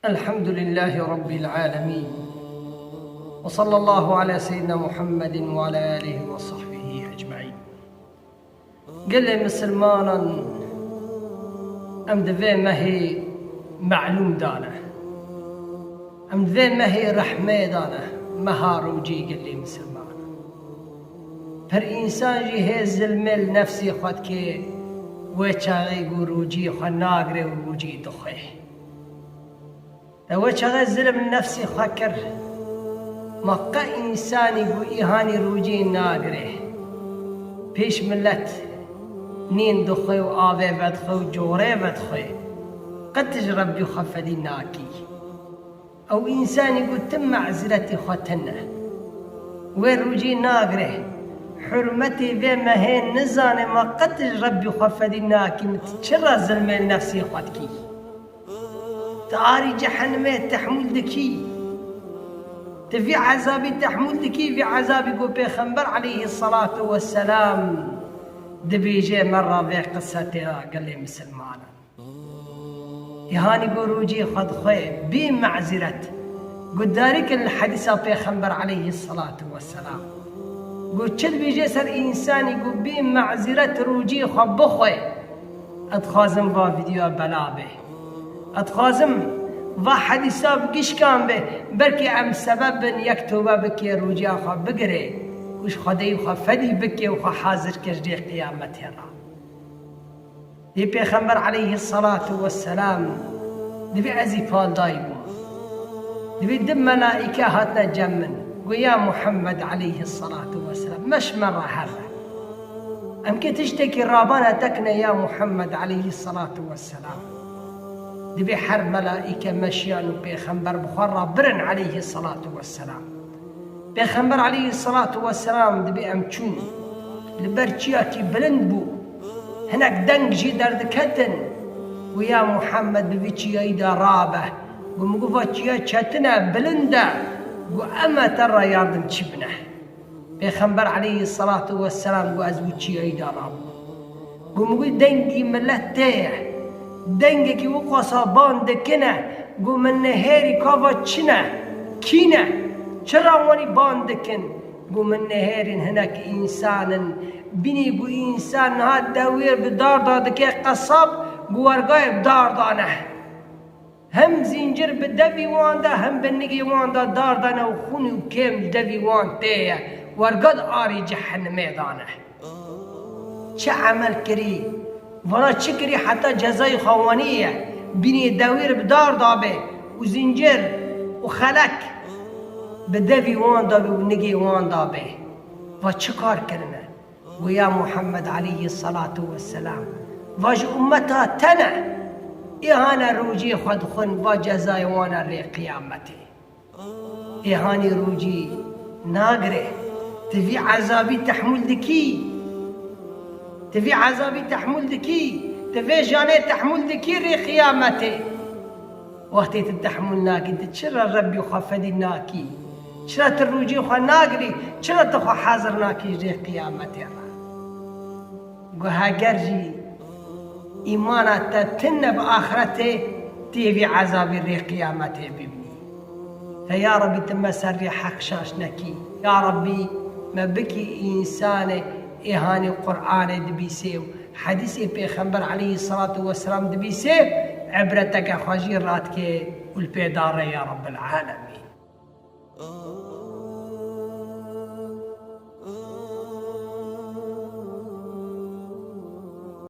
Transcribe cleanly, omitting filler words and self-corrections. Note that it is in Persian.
الحمد لله رب العالمين، وصلى الله على سيدنا محمد وعلى آله وصحبه أجمعين. قال لي مسلمانا أم ذي ما هي معلوم دانا، أم ذي ما هي رحمة دانا مهار وجي. قال لي مسلمانا پر إنسان جي هي ظلم النفسي خود كي وچاغي قروجي خود ناقري وروجي دخيه وچاغي ظلم النفسي خكر مقا إنساني قو إيهاني روجي ناقري پیش ملت نين دخي وآوه بدخي وجوره بدخي قد تجرب يخفدي ناكي أو إنساني قو تم معزلتي خوتنا ويروجي ناقري حرمتي ذي ما هي نزاني ما قد تجرب يخفدي ناكي متشرى ظلم النفسي خوتكي تعاري جحنمي تحمل دكي تفي عذابي تحمل دكي في عذابي قو بيخنبر عليه الصلاة والسلام دبيجي مرة ذي قصتها. قال لي مسلمانا يهاني قو روجي خد خوي بي معزرة قد دارك الحديثة بيخنبر عليه الصلاة والسلام قو تشد بيجي سر إنساني قو بي معزرة روجي خد بخوي أتخازم با فيديو بلا به أتخازم و حدیثا بگیش کام به برکی ام سبب یکتوبه بکی روجی آخوا بگره وش خدای خوا فدی بکی و خوا حاضر کردی قیامت را. دی پیغمبر علیه الصلاة والسلام دی ازی پال دایبو دی دم ملائکه هاتنا جمن و یا محمد علیه الصلاة والسلام مش مرة هذا ام که تشتكي رابانا تكنا يا محمد عليه الصلاة والسلام دبي حر ملائكة مشيان وبيخنبر بخرى برن عليه الصلاة والسلام. بيخنبر عليه الصلاة والسلام دبي أمشون لبرشياكي بلند بو هناك دنق جي دردكتن ويا محمد ببيتشي ايدا رابه ومقفتشيا شاتنا بلندا وأما ترى ياردم تشبنه. بيخنبر عليه الصلاة والسلام وأزوتشي ايدا رابه ومقول دنقي ملتيه دنگی که وقاسا باندکنه گو من نهری کاوا چنه کینه چرا وانی باندکن گو من نهرین هناك انسان بینی گو انسان ها دویر بدار داده که قصاب گو ورگای بدار دانه هم زنجر بدوی وانده هم بنگی وانده دار دانه و خونی و کم دوی وانده ورگاد آری جهنمه دانه. چه عمل کری ولا تشكري حتى جزاي خوانية بني داوير بدار دابه وزنجر وخلك بدفي وان دابه ونجي وان دابه وشكار كرنا ويا محمد عليه الصلاة والسلام واج أمتها تنا إهانا روجي خد خن وجزاي وانا ري قيامتي إهاني روجي ناقره تفي عذابي تحمل دكي تفي عذابي تحمل دكي تفي جاني تحمل دكي ري قيامتي وقتي تتحمل ناكي تتشرى ربي وخفدي ناكي شرا تروجي خوا ناقري شرا تخوا حاضر ناكي ري قيامتي قوها قرجي إيمانا تتن بآخرتي تيفي عذابي ري قيامتي ببني فيا ربي تم سري حق شاشنكي يا ربي ما بكي إنساني إهاني القرآن دبيسيو حديثي بيخنبر عليه الصلاة والسلام دبيسيو عبرتك خجيراتك والبيدار يا رب العالمين.